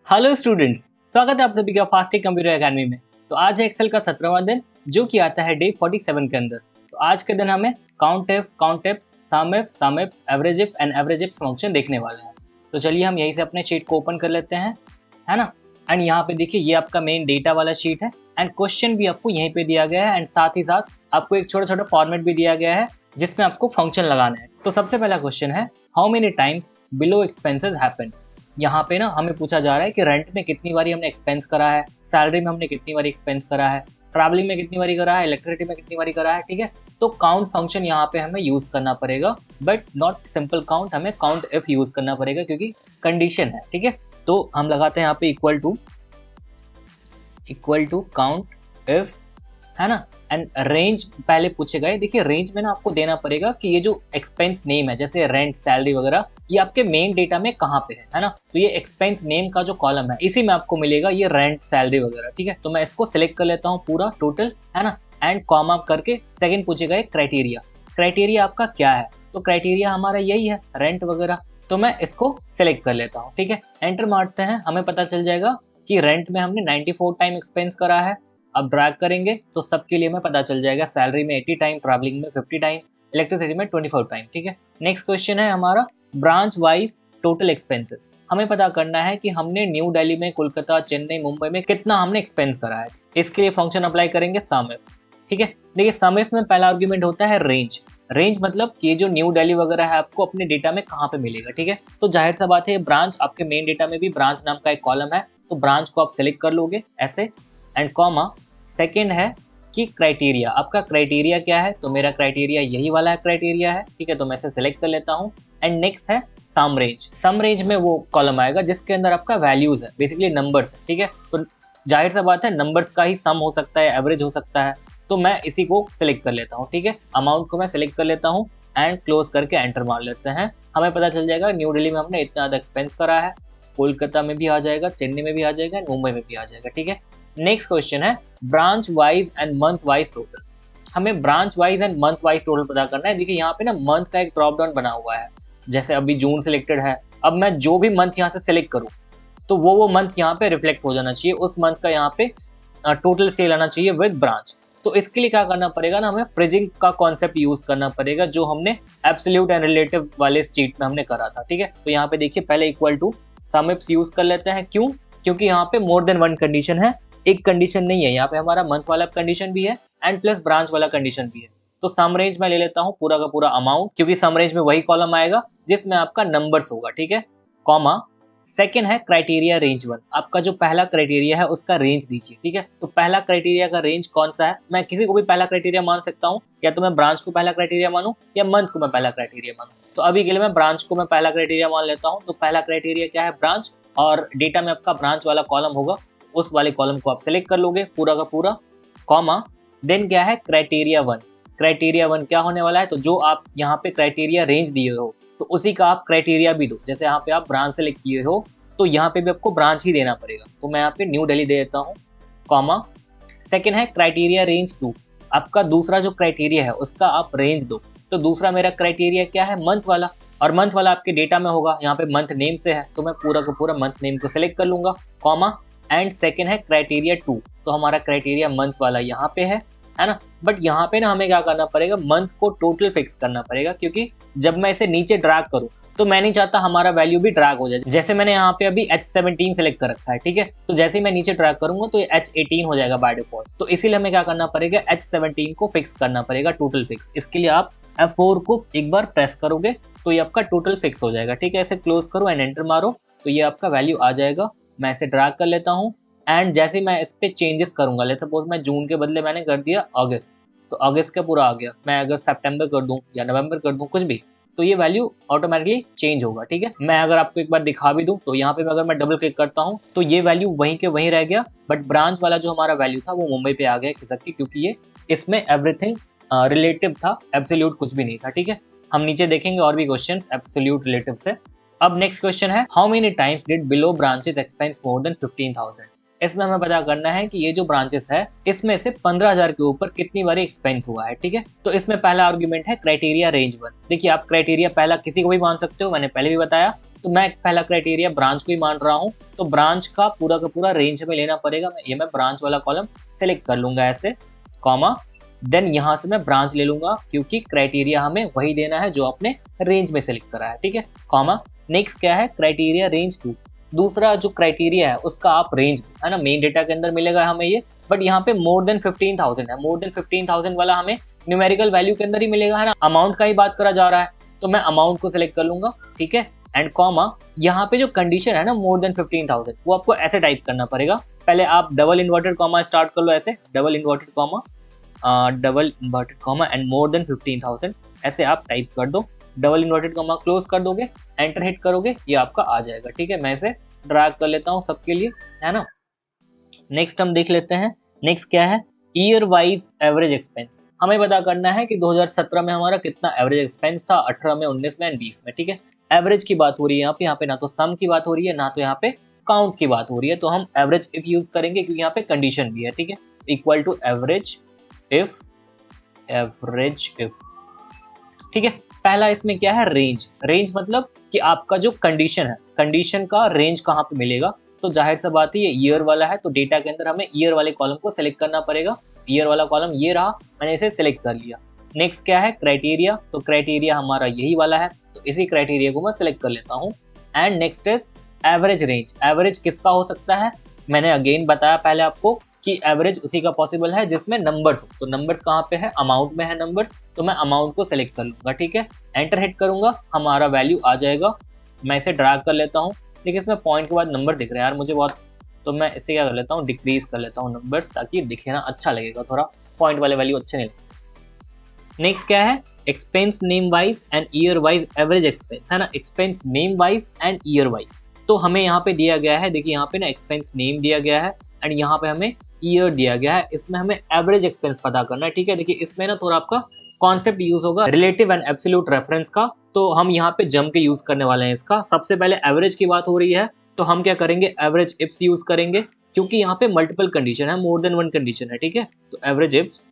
Hello students, स्वागत है आप सभी का फास्टिक कंप्यूटर एकेडमी में। तो आज है एक्सेल का 17वां दिन जो कि आता है डे 47 के अंदर। तो आज के दिन हमें count if, sum if, average if and average if function देखने वाले हैं। तो चलिए हम यहीं से अपने शीट को ओपन कर लेते हैं, है ना। एंड यहाँ पे देखिए ये आपका मेन डेटा वाला शीट है एंड क्वेश्चन भी आपको यहीं पे दिया गया है एंड साथ ही साथ आपको एक छोटा छोटा फॉर्मेट भी दिया गया है जिसमें आपको फंक्शन लगाना है। तो सबसे पहला क्वेश्चन है, how many times below expenses happen. यहाँ पे ना हमें पूछा जा रहा है कि रेंट में कितनी बारी हमने एक्सपेंस करा है, सैलरी में हमने कितनी बारी एक्सपेंस करा है, ट्रैवलिंग में कितनी बारी करा है, इलेक्ट्रिसिटी में कितनी बारी करा है। ठीक है, तो काउंट फंक्शन यहाँ पे हमें यूज करना पड़ेगा, बट नॉट सिंपल काउंट, हमें काउंट इफ यूज करना पड़ेगा क्योंकि कंडीशन है। ठीक है, तो हम लगाते हैं यहाँ पे इक्वल टू काउंट इफ, है ना। एंड रेंज पहले पूछे गए। देखिए रेंज में ना आपको देना पड़ेगा कि ये जो एक्सपेंस नेम है जैसे रेंट, सैलरी वगैरह, ये आपके मेन डेटा में कहाँ पे है ना। तो ये एक्सपेंस नेम का जो कॉलम है इसी में आपको मिलेगा ये रेंट, सैलरी वगैरह। ठीक है, तो मैं इसको सिलेक्ट कर लेता हूँ पूरा टोटल, है ना। एंड कॉमा करके सेकंड पूछे गए क्राइटेरिया आपका क्या है। तो क्राइटेरिया हमारा यही है रेंट वगैरह, तो मैं इसको सिलेक्ट कर लेता हूँ। ठीक है, एंटर मारते हैं, हमें पता चल जाएगा कि रेंट में हमने 94 टाइम एक्सपेंस करा है। अब ड्रैग करेंगे तो सबके लिए हमें पता चल जाएगा, सैलरी में 80 टाइम, ट्रैवलिंग में 50 टाइम, इलेक्ट्रिसिटी में 24 टाइम। ठीक है, नेक्स्ट क्वेश्चन है हमारा ब्रांच वाइज टोटल एक्सपेंसेस। हमें पता करना है कि हमने न्यू दिल्ली में, कोलकाता, चेन्नई, मुंबई में कितना हमने एक्सपेंस करा है। इसके लिए फंक्शन अप्लाई करेंगे सम इफ। ठीक है, देखिए सम इफ में पहला आर्ग्यूमेंट होता है रेंज मतलब कि ये जो न्यू दिल्ली वगैरह है आपको अपने डेटा में कहाँ पे मिलेगा। ठीक है, तो जाहिर सा बात है ब्रांच, आपके मेन डेटा में भी ब्रांच नाम का एक कॉलम है, तो ब्रांच को आप सिलेक्ट कर लोगे ऐसे। एंड कॉमा सेकेंड है कि क्राइटेरिया, आपका क्राइटेरिया क्या है। तो मेरा क्राइटेरिया यही वाला है क्राइटेरिया है। ठीक है, तो मैं इसे सिलेक्ट कर लेता हूँ। एंड नेक्स्ट है सम रेंज में वो कॉलम आएगा जिसके अंदर आपका वैल्यूज है, बेसिकली नंबर्स है। ठीक है, तो जाहिर सा बात है नंबर्स का ही सम हो सकता है, एवरेज हो सकता है, तो मैं इसी को सिलेक्ट कर लेता हूँ। ठीक है, अमाउंट को मैं सिलेक्ट कर लेता हूँ एंड क्लोज करके एंटर मार लेते हैं। हमें पता चल जाएगा न्यू दिल्ली में हमने इतना ज़्यादा एक्सपेंस करा है, कोलकाता में भी आ जाएगा, चेन्नई में भी आ जाएगा, मुंबई में भी आ जाएगा। ठीक है, नेक्स्ट क्वेश्चन है branch wise and month wise total. हमें branch wise and month wise total पता करना है। देखिए यहाँ पे ना मंथ का एक ड्रॉप डाउन बना हुआ है, जैसे अभी जून सिलेक्टेड है। अब मैं जो भी मंथ यहाँ से सिलेक्ट करूँ तो वो मंथ यहाँ पे रिफ्लेक्ट हो जाना चाहिए, उस मंथ का यहाँ पे टोटल सेल आना चाहिए विद ब्रांच। तो इसके लिए क्या करना पड़ेगा ना, हमें फ्रिजिंग का कॉन्सेप्ट यूज करना पड़ेगा जो हमने एब्सोल्यूट एंड रिलेटिव वाले शीट में हमने करा था। ठीक है, तो यहाँ पे देखिए पहले equal to sum if use कर लेते हैं। क्यों? क्योंकि यहाँ पे मोर देन वन कंडीशन है, एक कंडीशन नहीं है। यहाँ पे हमारा मंथ वाला कंडीशन भी है एंड प्लस ब्रांच वाला कंडीशन भी है। तो सम रेंज में ले लेता हूँ पूरा का पूरा अमाउंट, क्योंकि सम रेंज में वही कॉलम आएगा जिसमें आपका नंबर्स होगा। ठीक है, कॉमा सेकेंड है क्राइटेरिया रेंज 1, आपका जो पहला क्राइटेरिया है उसका रेंज दीजिए। ठीक है, तो पहला क्राइटेरिया का रेंज कौन सा है, मैं किसी को भी पहला क्राइटेरिया मान सकता हूँ, या तो मैं ब्रांच को पहला क्राइटेरिया मानूं या मंथ को मैं पहला क्राइटेरिया मानूं। तो अभी के लिए मैं ब्रांच को मैं पहला क्राइटेरिया मान लेता हूँ। तो पहला क्राइटेरिया क्या है, ब्रांच, और डेटा में आपका ब्रांच वाला कॉलम होगा, उस वाले कॉलम को आप सिलेक्ट कर लोगे पूरा का पूरा, कॉमा देन क्या है क्राइटेरिया 1। क्राइटेरिया 1 क्या होने वाला है, तो जो आप यहाँ पे क्राइटेरिया रेंज दिए हो तो उसी का आप क्राइटेरिया भी दो। जैसे यहाँ पे आप ब्रांच सेलेक्ट किए हो तो यहाँ पे भी आपको ब्रांच ही देना पड़ेगा, तो मैं यहाँ पे न्यू दिल्ली दे देता हूँ, कॉमा सेकेंड है क्राइटेरिया रेंज 2, आपका दूसरा जो क्राइटेरिया है उसका आप रेंज दो। तो दूसरा मेरा क्राइटेरिया क्या है, मंथ वाला, और मंथ वाला आपके डेटा में होगा, यहाँ पे मंथ नेम से है तो मैं पूरा का पूरा मंथ नेम को सिलेक्ट कर लूंगा, कॉमा एंड सेकेंड है क्राइटेरिया 2। तो हमारा क्राइटेरिया मंथ वाला यहाँ पे है ना। बट यहाँ पे ना हमें क्या करना पड़ेगा, मंथ को टोटल फिक्स करना पड़ेगा, क्योंकि जब मैं इसे नीचे ड्रैग करूँ तो मैं नहीं चाहता हमारा वैल्यू भी ड्रैग हो जाए। जैसे मैंने यहाँ पे अभी H17 सेलेक्ट कर रखा है। ठीक है, तो जैसे ही मैं नीचे ड्रैग करूंगा तो ये H18 हो जाएगा बाय डिफॉल्ट। तो इसीलिए हमें क्या करना पड़ेगा, H17 को फिक्स करना पड़ेगा, टोटल फिक्स। इसके लिए आप F4 को एक बार प्रेस करोगे तो ये आपका टोटल फिक्स हो जाएगा। ठीक है, ऐसे क्लोज करो एंड एंटर मारो तो ये आपका वैल्यू आ जाएगा। मैं इसे ड्रैग कर लेता हूँ एंड जैसे मैं इस पे चेंजेस करूंगा, लेट्स सपोज मैं जून के बदले मैंने कर दिया अगस्त, तो अगस्त का पूरा आ गया। मैं अगर सितंबर कर दूं या नवंबर कर दूं, कुछ भी, तो ये वैल्यू ऑटोमेटिकली चेंज होगा। ठीक है, मैं अगर आपको एक बार दिखा भी दूं तो यहाँ पे अगर मैं डबल क्लिक करता हूँ तो ये वैल्यू वहीं के वहीं रह गया, बट ब्रांच वाला जो हमारा वैल्यू था वो मुंबई पे आ गया खिसक के, क्योंकि ये इसमें एवरीथिंग रिलेटिव था, एब्सोल्यूट कुछ भी नहीं था। ठीक है, हम नीचे देखेंगे और भी क्वेश्चन एब्सोल्यूट रिलेटिव से। अब नेक्स्ट क्वेश्चन है, how many times did below branches expense more than 15,000। इसमें हमें पता करना है कि ये जो ब्रांचेस है इसमें से 15,000 के ऊपर कितनी बार एक्सपेंस हुआ है। ठीक है, तो इसमें पहला आर्गुमेंट है क्राइटेरिया रेंज 1। देखिए आप क्राइटेरिया पहला किसी को भी मान सकते हो, मैंने पहले भी बताया। तो तो मैं पहला क्राइटेरिया ब्रांच को ही मान रहा हूँ, तो ब्रांच का पूरा रेंज हमें लेना पड़ेगा। मैं ब्रांच वाला कॉलम सेलेक्ट कर लूंगा ऐसे, कॉमा, देन यहाँ से मैं ब्रांच ले लूंगा क्योंकि क्राइटेरिया हमें वही देना है जो आपने रेंज में सेलेक्ट करा है, ठीक है, कॉमा। नेक्स्ट क्या है, क्राइटेरिया रेंज 2, दूसरा जो क्राइटेरिया है उसका आप रेंज दो, है ना, मेन डेटा के अंदर मिलेगा हमें ये, बट यहाँ पे मोर देन 15,000 है, मोर देन 15,000 वाला हमें न्यूमेरिकल वैल्यू के अंदर ही मिलेगा, है ना, अमाउंट का ही बात करा जा रहा है, तो मैं अमाउंट को सिलेक्ट कर लूंगा, ठीक है, एंड कॉमा, यहाँ पे जो कंडीशन है ना मोर देन 15,000 वो आपको ऐसे टाइप करना पड़ेगा। पहले आप डबल इन्वर्टेड कॉमा स्टार्ट कर लो ऐसे, double inverted comma and more than 15,000 ऐसे आप टाइप कर दो, डबल इन्वर्टेड कॉमा क्लोज कर दोगे, एंटर हिट करोगे, ये आपका आ जाएगा, ठीक है। मैं इसे ड्रैग कर लेता हूँ सबके लिए, है ना। नेक्स्ट हम देख लेते हैं, नेक्स्ट क्या है, ईयर वाइज एवरेज एक्सपेंस। हमें पता करना है कि 2017 में हमारा कितना एवरेज एक्सपेंस था, 18 में, 19 में एंड 20 में, ठीक है। एवरेज की बात हो रही है यहाँ पे ना तो सम की बात हो रही है ना तो यहाँ पे काउंट की बात हो रही है, तो हम एवरेज इफ यूज करेंगे क्योंकि यहाँ पे कंडीशन भी है, ठीक है, इक्वल टू एवरेज इफ, ठीक है। पहला इसमें क्या है, रेंज, रेंज मतलब कि आपका जो कंडीशन है, कंडीशन का रेंज कहाँ पे मिलेगा, तो जाहिर सा बात है ये ईयर वाला है, तो डेटा के अंदर हमें ईयर वाले कॉलम को सिलेक्ट करना पड़ेगा। ईयर वाला कॉलम ये रहा, मैंने इसे सिलेक्ट कर लिया। नेक्स्ट क्या है, क्राइटेरिया, तो क्राइटेरिया हमारा यही वाला है, तो इसी क्राइटेरिया को मैं सिलेक्ट कर लेता हूँ। And next is average range. Average किसका हो सकता है, मैंने अगेन बताया पहले आपको कि एवरेज उसी का पॉसिबल है जिसमें नंबर्स हो, तो नंबर्स कहाँ पे है, अमाउंट में है नंबर्स, तो मैं अमाउंट को सिलेक्ट कर लूंगा, ठीक है, एंटर हिट करूंगा, हमारा वैल्यू आ जाएगा। मैं इसे ड्रैग कर लेता हूँ, लेकिन इसमें पॉइंट के बाद नंबर दिख रहे हैं यार मुझे बहुत, तो मैं इससे क्या कर लेता हूँ, डिक्रीज कर लेता हूँ नंबर्स, ताकि दिखे ना, अच्छा लगेगा, थोड़ा पॉइंट वाले वैल्यू अच्छे नहीं लगते। नेक्स्ट क्या है, expense name wise and year wise average expense, है ना, expense name wise and year wise. तो हमें यहाँ पे दिया गया है, देखिए यहाँ पे ना एक्सपेंस नेम दिया गया है एंड यहाँ पे हमें ईयर दिया गया है, इसमें हमें एवरेज एक्सपेंस पता करना है, ठीक है। देखिए इसमें ना थोड़ा आपका कॉन्सेप्ट यूज होगा रिलेटिव एंड एब्सोल्यूट रेफरेंस का, तो हम यहाँ पे जम के यूज करने वाले हैं इसका। सबसे पहले एवरेज की बात हो रही है, तो हम क्या करेंगे, एवरेज इफ्स यूज करेंगे, क्योंकि यहाँ पे मल्टीपल कंडीशन है, मोर देन वन कंडीशन है, ठीक है, तो एवरेज इफ्स।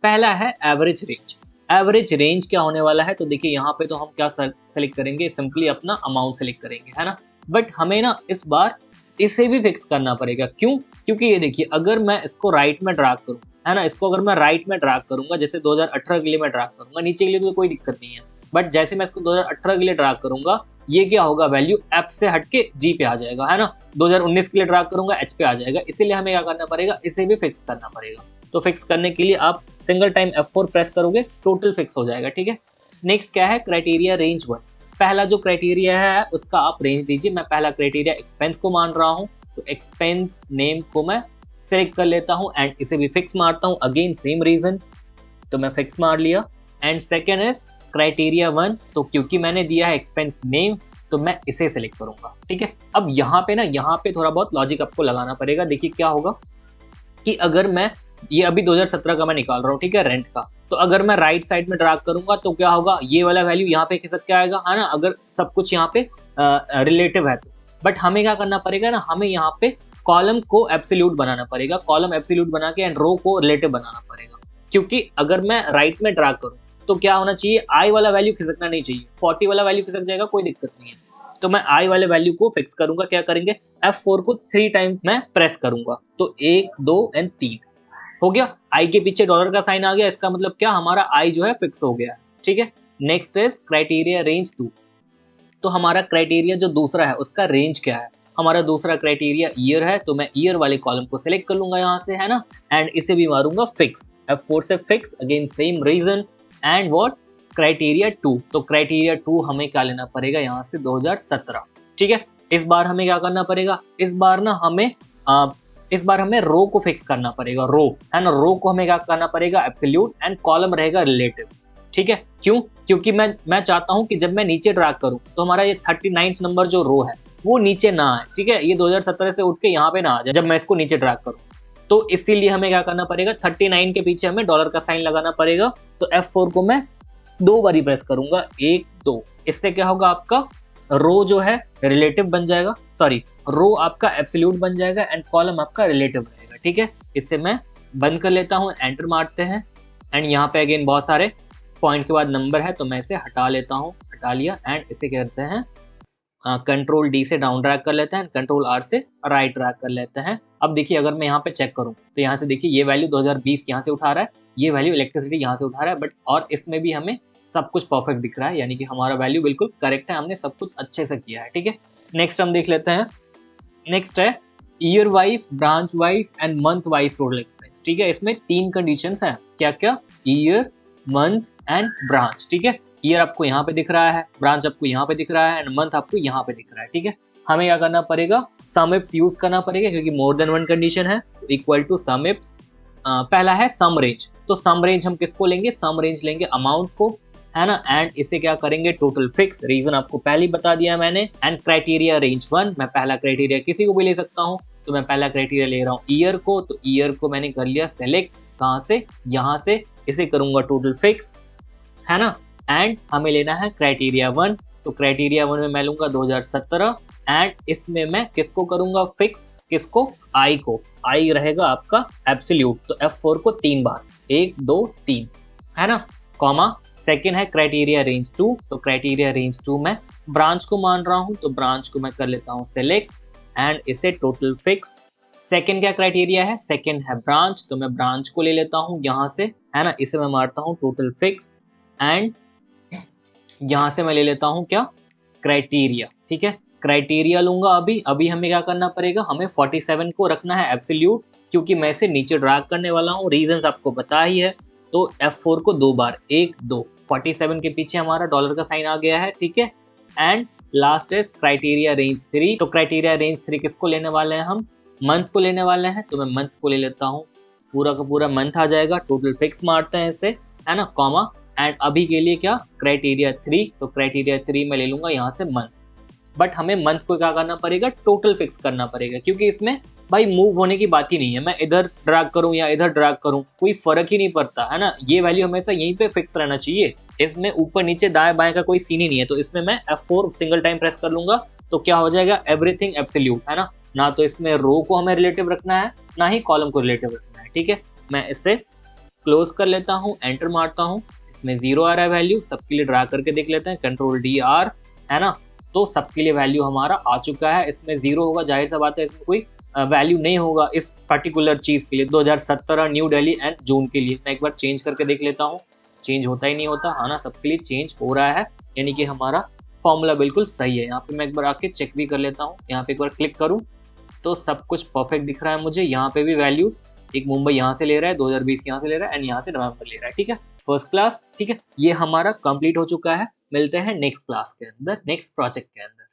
पहला है एवरेज रेंज। एवरेज रेंज क्या होने वाला है, तो देखिए यहाँ पे तो हम क्या सेलेक्ट करेंगे, सिंपली अपना अमाउंट सेलेक्ट करेंगे, है ना, बट हमें ना इस बार इसे भी फिक्स करना पड़ेगा। क्यों, क्योंकि ये देखिए अगर मैं इसको राइट में ड्रैग करूँ, है ना, इसको अगर मैं राइट में ड्रैग करूंगा, जैसे 2018 के लिए मैं ड्रैग करूंगा, नीचे के लिए तो कोई दिक्कत नहीं है, बट जैसे मैं इसको 2018 के लिए ड्रैग करूंगा, ये क्या होगा, वैल्यू एफ से हटके जी पे आ जाएगा, है ना, 2019 के लिए ड्रैग करूंगा एच पे आ जाएगा, इसीलिए हमें क्या करना पड़ेगा, इसे भी फिक्स करना पड़ेगा। तो फिक्स करने के लिए आप सिंगल टाइम F4 प्रेस करोगे, टोटल फिक्स हो जाएगा, ठीक है। नेक्स्ट क्या है, क्राइटेरिया रेंज 1। पहला जो क्राइटेरिया है उसका आप रेंज दीजिए। मैं पहला क्राइटेरिया एक्सपेंस को मान रहा हूँ, तो एक्सपेंस नेम को मैं सेलेक्ट कर लेता हूँ एंड इसे भी फिक्स मारता हूँ, अगेन सेम रीजन, तो मैं फिक्स मार लिया। एंड सेकेंड इज क्राइटेरिया 1, तो क्योंकि मैंने दिया है एक्सपेंस नेम, तो मैं इसे सेलेक्ट करूंगा, ठीक है। अब यहाँ पे ना, यहाँ पे थोड़ा बहुत लॉजिक आपको लगाना पड़ेगा। देखिए क्या होगा कि अगर मैं ये अभी 2017 का मैं निकाल रहा हूँ, ठीक है, रेंट का, तो अगर मैं राइट साइड में ड्रैग करूंगा तो क्या होगा, ये वाला वैल्यू यहाँ पे खिसक के आएगा, है ना, अगर सब कुछ यहाँ पे रिलेटिव है तो। बट हमें क्या करना पड़ेगा ना, हमें यहाँ पे कॉलम को एब्सोल्यूट बनाना पड़ेगा, कॉलम एब्सोल्यूट बना के एंड रो को रिलेटिव बनाना पड़ेगा, क्योंकि अगर मैं राइट में ड्रैग करूँ तो क्या होना चाहिए, आई वाला वैल्यू खिसकना नहीं चाहिए, 40 वाला वैल्यू खिसक जाएगा, कोई दिक्कत नहीं है। तो मैं आई वाले वैल्यू को फिक्स करूंगा, क्या करेंगे, F4 को 3 टाइम मैं प्रेस करूंगा, तो 1 2 एंड 3 हो गया। आई के पीछे डॉलर का साइन आ गया, इसका मतलब क्या, हमारा आई जो है फिक्स हो गया, ठीक है। Next is criteria range 2। तो हमारा क्राइटेरिया जो दूसरा है उसका रेंज क्या है, हमारा दूसरा क्राइटेरिया ईयर है, तो मैं ईयर वाले कॉलम को सिलेक्ट कर लूंगा यहाँ से, है ना, एंड इसे भी मारूंगा फिक्स, F4 से fix, again same reason. And what, criteria 2, तो क्राइटेरिया 2 हमें क्या लेना पड़ेगा यहाँ से, 2017, ठीक है। इस बार हमें क्या करना पड़ेगा, इस बार हमें रो को फिक्स करना पड़ेगा, रो, है ना, रो को हमें क्या करना पड़ेगा, एब्सोल्यूट, एंड कॉलम रहेगा रिलेटिव, ठीक है। क्यों, क्योंकि मैं चाहता हूं कि जब मैं नीचे ड्रैग करूं तो हमारा ये 39th नंबर जो रो है वो नीचे ना आए, ठीक है, ये 2017 से उठ के यहाँ पे ना आ जाए जब मैं इसको नीचे ड्रैग करूं। तो इसीलिए हमें क्या करना पड़ेगा, 39 के पीछे हमें डॉलर का साइन लगाना पड़ेगा। तो F4 को मैं 2 बारी प्रेस करूंगा, 1 2, इससे क्या होगा, आपका रो जो है रिलेटिव बन जाएगा, सॉरी, रो आपका एब्सोल्यूट बन जाएगा एंड कॉलम आपका रिलेटिव रहेगा, ठीक है। इससे मैं बंद कर लेता हूँ, एंटर मारते हैं, एंड यहाँ पे अगेन बहुत सारे पॉइंट के बाद नंबर है, तो मैं इसे हटा लेता हूँ, हटा लिया, एंड इसे कहते हैं कंट्रोल डी से डाउन ड्रैग कर लेते हैं, कंट्रोल आर से राइट ड्रैग कर लेते हैं। अब देखिए अगर मैं यहाँ पे चेक करूँ तो यहाँ से देखिए ये वैल्यू 2020 यहाँ से उठा रहा है, ये वैल्यू इलेक्ट्रिसिटी यहाँ से उठा रहा है, बट और इसमें भी हमें सब कुछ परफेक्ट दिख रहा है, यानी कि हमारा वैल्यू बिल्कुल करेक्ट है, हमने सब कुछ अच्छे से किया है। ठीक है, नेक्स्ट हम देख लेते हैं। नेक्स्ट है year wise, branch wise and month wise total expense. ठीक है, इसमें 3 कंडीशंस हैं, क्या क्या? Year, month and branch. ठीक है, ईयर आपको यहाँ पे दिख रहा है, ब्रांच आपको यहाँ पे दिख रहा है एंड मंथ आपको यहाँ पे दिख रहा है। ठीक है, हमें क्या करना पड़ेगा? सम इफ्स यूज करना पड़ेगा, क्योंकि मोर देन वन कंडीशन है, इक्वल टू सम इफ्स। पहला है सम रेंज, तो सम रेंज हम किसको लेंगे? सम रेंज लेंगे अमाउंट को, है ना, एंड इसे क्या करेंगे? Total fix. रीजन आपको पहले ही बता दिया मैंने। एंड क्राइटेरिया रेंज 1, मैं पहला क्राइटेरिया किसी को भी ले सकता हूँ, तो मैं पहला क्राइटेरिया ले रहा हूँ ईयर को, तो ईयर को मैंने कर लिया सेलेक्ट, कहाँ से? यहाँ से, इसे करूंगा टोटल फिक्स, है ना। एंड हमें लेना है क्राइटेरिया 1, तो क्राइटेरिया 1 में मैं लूंगा 2017 एंड इसमें मैं किसको करूंगा फिक्स? किसको? आई को। आई रहेगा आपका एब्सोल्यूट, तो F4 को 3 बार, 1 2 3, है ना, कॉमा। सेकेंड है क्राइटेरिया रेंज 2, तो क्राइटेरिया रेंज 2 में ब्रांच को मान रहा हूं, तो ब्रांच को मैं कर लेता हूं सेलेक्ट एंड इसे टोटल फिक्स। सेकेंड क्या क्राइटेरिया है? सेकेंड है ब्रांच, तो मैं ब्रांच को ले लेता हूं यहाँ से, है ना, इसे मैं मारता हूं टोटल फिक्स एंड यहाँ से मैं ले लेता हूं क्या? क्राइटेरिया। ठीक है, क्राइटेरिया लूंगा अभी हमें क्या करना पड़ेगा? हमें 47 को रखना है एब्सोल्यूट, क्योंकि मैं इसे नीचे ड्रैग करने वाला हूँ, रीजंस आपको पता ही है। तो F4 को 2 बार, 1 2, 47 के पीछे हमारा डॉलर का साइन आ गया है। ठीक है, and last is criteria range 3, तो क्राइटेरिया रेंज 3 किसको लेने वाले हैं? हम मंथ को लेने वाले हैं, तो मैं मंथ को ले लेता हूँ, पूरा का पूरा मंथ आ जाएगा, टोटल फिक्स मारते हैं इसे, है ना, कॉमा। एंड अभी के लिए क्या? क्राइटेरिया 3, तो क्राइटेरिया 3 में ले लूंगा यहाँ से मंथ, बट हमें मंथ को क्या करना पड़ेगा? टोटल फिक्स करना पड़ेगा, क्योंकि इसमें भाई मूव होने की बात ही नहीं है, मैं इधर ड्रैग करूं या इधर ड्रैग करूं कोई फर्क ही नहीं पड़ता, है ना। ये वैल्यू हमेशा यहीं पे फिक्स रहना चाहिए, इसमें ऊपर नीचे दाएं बाएं का कोई सीन ही नहीं है। तो इसमें मैं F4 सिंगल टाइम प्रेस कर लूंगा, तो क्या हो जाएगा? एवरीथिंग एब्सोल्यूट, है ना। ना तो इसमें रो को हमें रिलेटिव रखना है, ना ही कॉलम को रिलेटिव रखना है। ठीक है, मैं इसे क्लोज कर लेता हूँ, एंटर मारता हूँ, इसमें 0 आ रहा है वैल्यू, सबके लिए ड्रैग करके देख लेते हैं, कंट्रोल डी आर, है ना, तो सबके लिए वैल्यू हमारा आ चुका है। इसमें 0 होगा, जाहिर सा बात है, इसमें कोई वैल्यू नहीं होगा इस पर्टिकुलर चीज के लिए। 2017 न्यू दिल्ली एंड जून के लिए मैं एक बार चेंज करके देख लेता हूँ, चेंज होता ही नहीं होता, हाँ ना, सबके लिए चेंज हो रहा है, यानी कि हमारा फॉर्मूला बिल्कुल सही है। यहाँ पे मैं एक बार आके चेक भी कर लेता हूँ, यहाँ पे एक बार क्लिक करूँ तो सब कुछ परफेक्ट दिख रहा है मुझे। यहाँ पे भी वैल्यूज, एक मुंबई यहाँ से ले रहा है, 2020 यहाँ से ले रहा है एंड यहाँ से नवंबर ले रहा है। ठीक है, फर्स्ट क्लास। ठीक है, ये हमारा कंप्लीट हो चुका है। मिलते हैं नेक्स्ट क्लास के अंदर, नेक्स्ट प्रोजेक्ट के अंदर।